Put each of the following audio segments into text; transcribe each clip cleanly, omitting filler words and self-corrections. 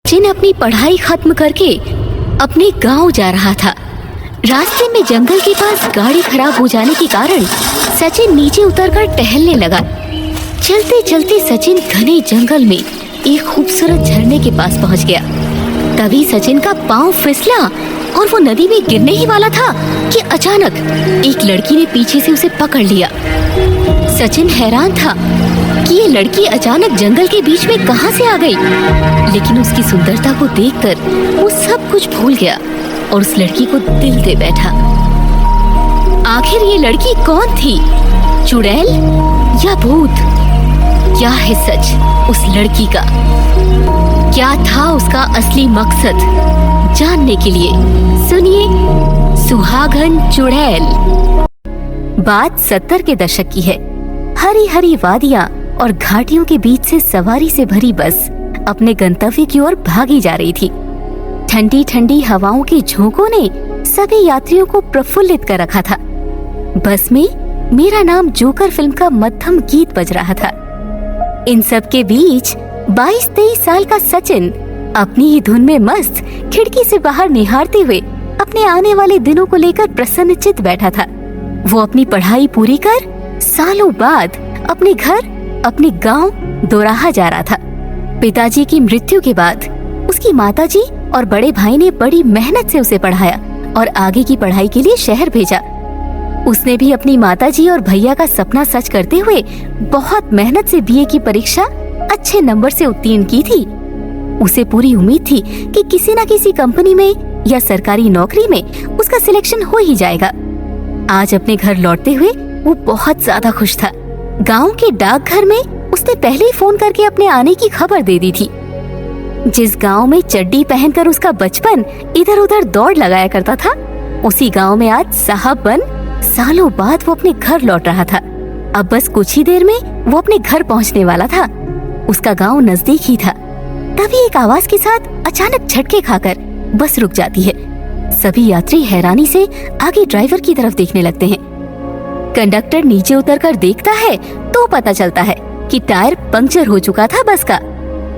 सचिन अपनी पढ़ाई खत्म करके अपने गांव जा रहा था। रास्ते में जंगल के पास गाड़ी खराब हो जाने के कारण सचिन नीचे उतरकर टहलने लगा। चलते चलते सचिन घने जंगल में एक खूबसूरत झरने के पास पहुंच गया। तभी सचिन का पांव फिसला और वो नदी में गिरने ही वाला था कि अचानक एक लड़की ने पीछे से उसे पकड़ लिया। सचिन हैरान था कि ये लड़की अचानक जंगल के बीच में कहां से आ गई, लेकिन उसकी सुंदरता को देखकर वो सब कुछ भूल गया और उस लड़की को दिल दे बैठा। आखिर ये लड़की कौन थी, चुड़ैल या भूत? क्या है सच उस लड़की का? क्या था उसका असली मकसद? जानने के लिए सुनिए सुहागन चुड़ैल। बात 70 के दशक की है। हरी हरी वादियां और घाटियों के बीच से सवारी से भरी बस अपने गंतव्य की ओर भागी जा रही थी। ठंडी ठंडी हवाओं के झोंकों ने सभी यात्रियों को प्रफुल्लित कर रखा था। बस में मेरा नाम जोकर फिल्म का मध्यम गीत बज रहा था। इन सब के बीच 22-23 साल का सचिन अपनी ही धुन में मस्त खिड़की से बाहर निहारते हुए अपने आने वाले दिनों को लेकर प्रसन्नचित्त बैठा था। वो अपनी पढ़ाई पूरी कर सालों बाद अपने घर, अपने गांव दोराहा जा रहा था। पिताजी की मृत्यु के बाद उसकी माताजी और बड़े भाई ने बड़ी मेहनत से उसे पढ़ाया और आगे की पढ़ाई के लिए शहर भेजा। उसने भी अपनी माताजी और भैया का सपना सच करते हुए बहुत मेहनत से बीए की परीक्षा अच्छे नंबर से उत्तीर्ण की थी। उसे पूरी उम्मीद थी कि किसी न किसी कंपनी में या सरकारी नौकरी में उसका सिलेक्शन हो ही जाएगा। आज अपने घर लौटते हुए वो बहुत ज्यादा खुश था। गांव के डाकघर में उसने पहले ही फोन करके अपने आने की खबर दे दी थी। जिस गांव में चड्डी पहनकर उसका बचपन इधर उधर दौड़ लगाया करता था, उसी गांव में आज साहब बन सालों बाद वो अपने घर लौट रहा था। अब बस कुछ ही देर में वो अपने घर पहुंचने वाला था। उसका गांव नजदीक ही था। तभी एक आवाज के साथ अचानक झटके खाकर बस रुक जाती है। सभी यात्री हैरानी से आगे ड्राइवर की तरफ देखने लगते हैं। कंडक्टर नीचे उतरकर देखता है तो पता चलता है कि टायर पंक्चर हो चुका था बस का।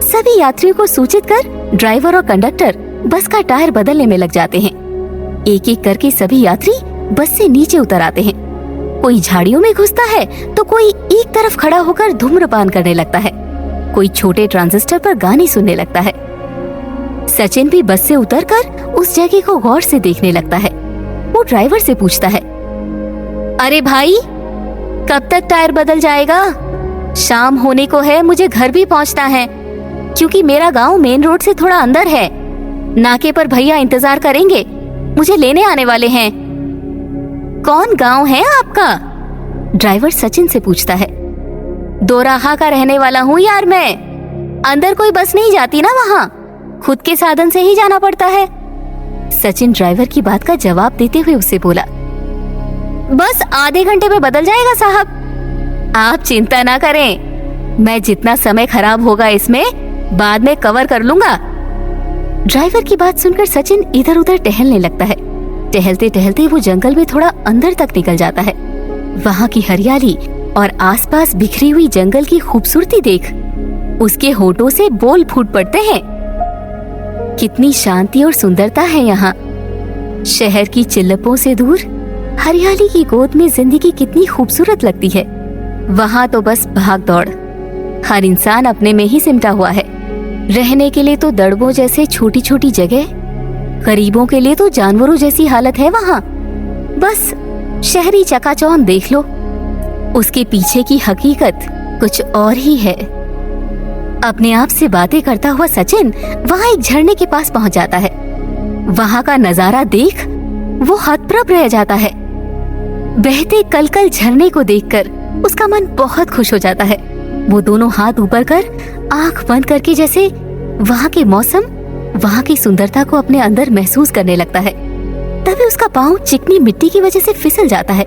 सभी यात्रियों को सूचित कर ड्राइवर और कंडक्टर बस का टायर बदलने में लग जाते हैं। एक एक करके सभी यात्री बस से नीचे उतर आते हैं। कोई झाड़ियों में घुसता है तो कोई एक तरफ खड़ा होकर धूम्रपान करने लगता है। कोई छोटे ट्रांजिस्टर पर गाने सुनने लगता है। सचिन भी बस से उतरकर उस जगह को गौर से देखने लगता है। वो ड्राइवर से पूछता है, अरे भाई, कब तक टायर बदल जाएगा? शाम होने को है, मुझे घर भी पहुंचना है, क्योंकि मेरा गांव मेन रोड से थोड़ा अंदर है। नाके पर भैया इंतजार करेंगे, मुझे लेने आने वाले हैं। कौन गांव है आपका? ड्राइवर सचिन से पूछता है। दोराहा का रहने वाला हूँ यार मैं। अंदर कोई बस नहीं जाती ना वहाँ, खुद के साधन से ही जाना पड़ता है। सचिन ड्राइवर की बात का जवाब देते हुए उससे बोला, बस आधे घंटे में बदल जाएगा साहब, आप चिंता ना करें, मैं जितना समय खराब होगा इसमें बाद में कवर कर लूंगा। ड्राइवर की बात सुनकर सचिन इधर उधर टहलने लगता है। टहलते टहलते वो जंगल में थोड़ा अंदर तक निकल जाता है। वहाँ की हरियाली और आसपास बिखरी हुई जंगल की खूबसूरती देख उसके होठों से बोल फूट पड़ते हैं। कितनी शांति और सुंदरता है यहाँ। शहर की चिल्लपों से दूर हरियाली की गोद में जिंदगी कितनी खूबसूरत लगती है। वहाँ तो बस भाग दौड़, हर इंसान अपने में ही सिमटा हुआ है। रहने के लिए तो दड़बों जैसे छोटी छोटी जगह, गरीबों के लिए तो जानवरों जैसी हालत है वहाँ। बस शहरी चकाचौंध देख लो, उसके पीछे की हकीकत कुछ और ही है। अपने आप से बातें करता हुआ सचिन वहाँ एक झरने के पास पहुँच जाता है। वहाँ का नजारा देख वो हतप्रभ रह जाता है। बहते कलकल झरने को देखकर उसका मन बहुत खुश हो जाता है। वो दोनों हाथ ऊपर कर आंख बंद करके जैसे वहाँ के मौसम, वहाँ की सुंदरता को अपने अंदर महसूस करने लगता है। तभी उसका पाँव चिकनी मिट्टी की वजह से फिसल जाता है।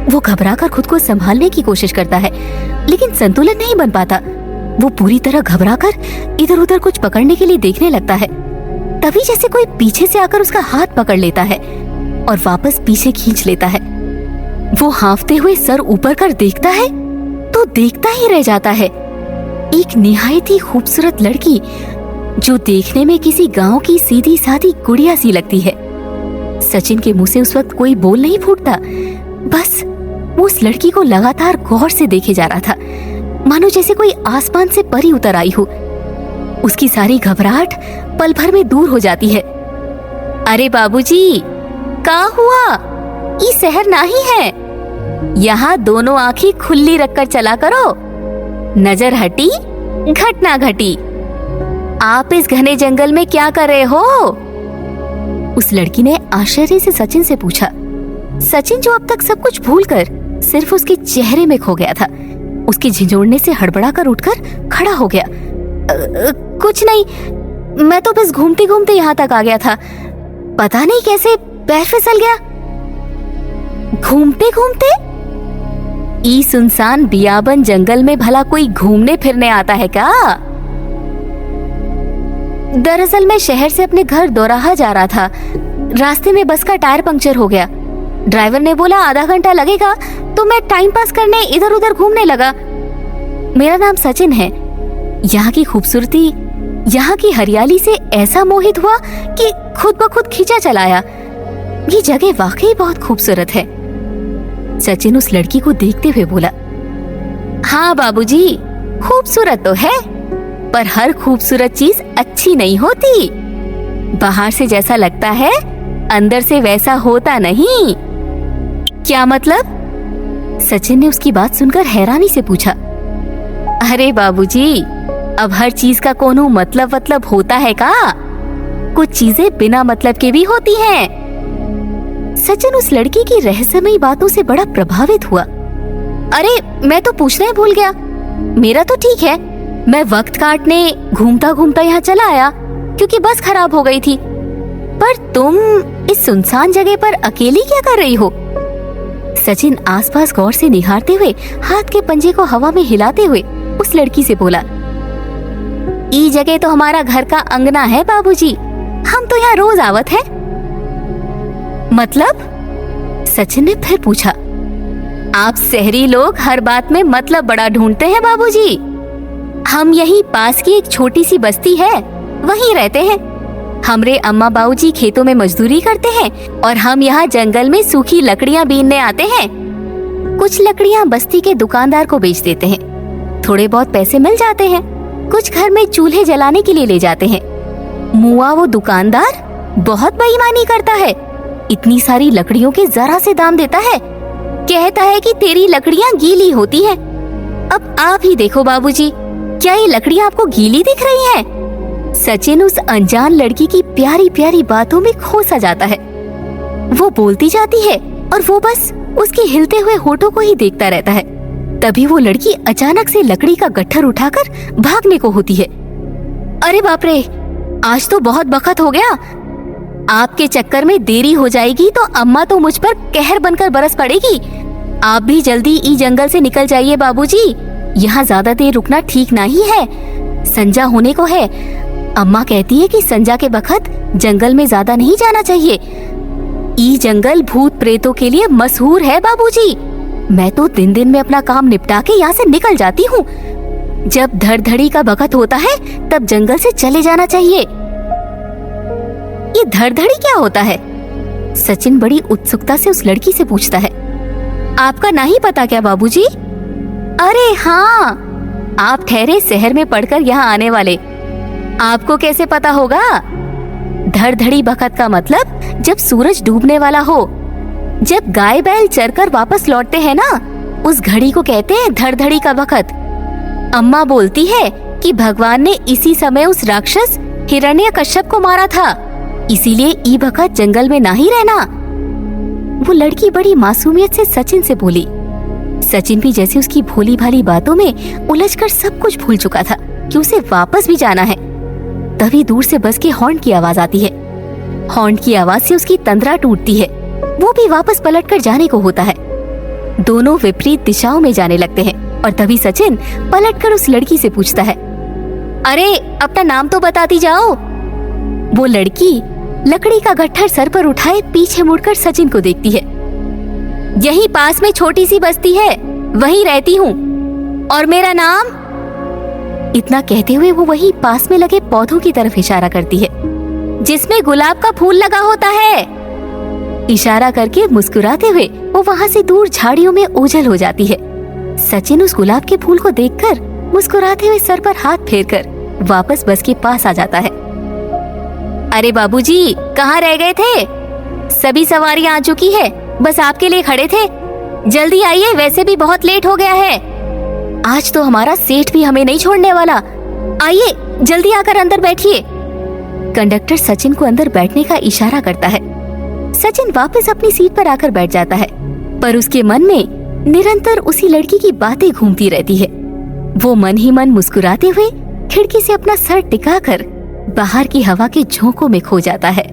वो घबराकर खुद को संभालने की कोशिश करता है, लेकिन संतुलन नहीं बन पाता। वो पूरी तरह घबराकर इधर उधर कुछ पकड़ने के लिए देखने लगता है। तभी जैसे कोई पीछे से आकर उसका हाथ पकड़ लेता है और वापस पीछे खींच लेता है। वो हांफते हुए सर ऊपर कर देखता है तो देखता ही रह जाता है। एक निहायत ही खूबसूरत लड़की जो देखने में किसी गांव की सीधी सादी गुड़िया सी लगती है। सचिन के मुंह से उस वक्त कोई बोल नहीं फूटता, बस वो उस लड़की को लगातार गौर से देखे जा रहा था, मानो जैसे कोई आसमान से परी उतर आई हो। उसकी सारी घबराहट पल भर में दूर हो जाती है। अरे बाबूजी, का हुआ? ये शहर नहीं है, यहाँ दोनों आंखें खुली रखकर चला करो। नजर हटी घटना घटी। आप इस घने जंगल में क्या कर रहे हो? उस लड़की ने आश्चर्य से सचिन से पूछा। सचिन, जो अब तक सब कुछ भूलकर सिर्फ उसके चेहरे में खो गया था, उसके झिंझोड़ने से हड़बड़ाकर उठकर खड़ा हो गया। कुछ नहीं, मैं तो बस घूमते घूमते यहाँ तक आ गया था, पता नहीं कैसे पैर फिसल गया। घूमते घूमते? ई सुनसान बियाबन जंगल में भला कोई घूमने फिरने आता है क्या? दरअसल मैं शहर से अपने घर दोराहा जा रहा था। रास्ते में बस का टायर पंक्चर हो गया। ड्राइवर ने बोला आधा घंटा लगेगा, तो मैं टाइम पास करने इधर उधर घूमने लगा। मेरा नाम सचिन है। यहाँ की खूबसूरती, यहाँ की हरियाली से ऐसा मोहित हुआ कि खुद ब खुद खींचा चलाया। ये जगह वाकई बहुत खूबसूरत है। सचिन उस लड़की को देखते हुए बोला। हाँ बाबूजी, खूबसूरत तो है, पर हर खूबसूरत चीज अच्छी नहीं होती। बाहर से जैसा लगता है, अंदर से वैसा होता नहीं। क्या मतलब? सचिन ने उसकी बात सुनकर हैरानी से पूछा। अरे बाबूजी, अब हर चीज का कोनो मतलब होता है का? कुछ चीजें बिना मतलब के भी होती हैं। सचिन उस लड़की की रहस्यमयी बातों से बड़ा प्रभावित हुआ। अरे मैं तो पूछना ही भूल गया। मेरा तो ठीक है, मैं वक्त काटने घूमता घूमता यहाँ चला आया क्योंकि बस खराब हो गई थी। पर तुम इस सुनसान जगह पर अकेली क्या कर रही हो? सचिन आसपास गौर से निहारते हुए हाथ के पंजे को हवा में हिलाते हुए उस लड़की से बोला। ई जगह तो हमारा घर का अंगना है बाबूजी, हम तो यहाँ रोज आवत है। मतलब? सचिन ने फिर पूछा। आप शहरी लोग हर बात में मतलब बड़ा ढूंढते हैं बाबूजी। हम यही पास की एक छोटी सी बस्ती है, वहीं रहते हैं। हमरे अम्मा बाबूजी खेतों में मजदूरी करते हैं और हम यहाँ जंगल में सूखी लकड़ियाँ बीनने आते हैं। कुछ लकड़ियाँ बस्ती के दुकानदार को बेच देते हैं, थोड़े बहुत पैसे मिल जाते हैं। कुछ घर में चूल्हे जलाने के लिए ले जाते हैं। मुआ वो दुकानदार बहुत बेईमानी करता है, इतनी सारी लकड़ियों के जरा से दाम देता है। कहता है कि तेरी लकड़ियाँ गीली होती हैं। अब आप ही देखो बाबूजी, क्या ये लकड़ियाँ आपको गीली दिख रही हैं? सचिन उस अनजान लड़की की प्यारी प्यारी बातों में खो सा जाता है। वो बोलती जाती है और वो बस उसके हिलते हुए होठों को ही देखता रहता है। तभी वो लड़की अचानक से लकड़ी का गट्ठर उठाकर भागने को होती है। अरे बाप रे, आज तो बहुत बखत हो गया। आपके चक्कर में देरी हो जाएगी तो अम्मा तो मुझ पर कहर बनकर बरस पड़ेगी। आप भी जल्दी ई जंगल से निकल जाइए बाबूजी, यहाँ ज्यादा देर रुकना ठीक नहीं है। संजा होने को है। अम्मा कहती है कि संजा के बखत जंगल में ज्यादा नहीं जाना चाहिए। ई जंगल भूत प्रेतों के लिए मशहूर है बाबूजी। मैं तो दिन दिन में अपना काम निपटा के यहाँ से निकल जाती हूँ। जब धड़धड़ी का बखत होता है तब जंगल से चले जाना चाहिए। ये धड़धड़ी क्या होता है? सचिन बड़ी उत्सुकता से उस लड़की से पूछता है। आपका नहीं पता क्या बाबूजी? अरे हाँ, आप ठहरे शहर में पढ़कर यहाँ आने वाले, आपको कैसे पता होगा? धड़धड़ी बखत का मतलब जब सूरज डूबने वाला हो, जब गाय बैल चरकर वापस लौटते हैं ना, उस घड़ी को कहते हैं धड़धड़ी का बखत। अम्मा बोलती है कि भगवान ने इसी समय उस राक्षस हिरण्यकश्यप को मारा था, इसीलिए ई बखत जंगल में नहीं रहना। वो लड़की बड़ी मासूमियत से सचिन से बोली। सचिन भी जैसे उसकी भोली भाली बातों में उलझकर सब कुछ भूल चुका था कि उसे वापस भी जाना है। तभी दूर से बस के हॉर्न की आवाज आती है। हॉर्न की आवाज से उसकी तंद्रा टूटती है। वो भी वापस पलटकर जाने को होता है। दोनों विपरीत दिशाओं में जाने लगते हैं और तभी सचिन पलटकर उस लड़की से पूछता है, अरे अपना नाम तो बताती जाओ। वो लड़की लकड़ी का गट्ठर सर पर उठाए पीछे मुड़कर सचिन को देखती है। यहीं पास में छोटी सी बस्ती है, वहीं रहती हूँ। और मेरा नाम? इतना कहते हुए वो वही पास में लगे पौधों की तरफ इशारा करती है, जिसमें गुलाब का फूल लगा होता है। इशारा करके मुस्कुराते हुए वो वहाँ से दूर झाड़ियों में ओझल हो जाती है। सचिन उस गुलाब के फूल को देखकर मुस्कुराते हुए सर पर हाथ फेरकर वापस बस के पास आ जाता है। अरे बाबूजी, कहाँ रह गए थे? सभी सवारियां आ चुकी है, बस आपके लिए खड़े थे। जल्दी आइए, वैसे भी बहुत लेट हो गया है। आज तो हमारा सेठ भी हमें नहीं छोड़ने वाला। आइए, जल्दी आकर अंदर बैठिए। कंडक्टर सचिन को अंदर बैठने का इशारा करता है। सचिन वापस अपनी सीट पर आकर बैठ जाता है, पर उसके मन में निरंतर उसी लड़की की बातें घूमती रहती है। वो मन ही मन मुस्कुराते हुए खिड़की से अपना सर टिकाकर बाहर की हवा के झोंकों में खो जाता है।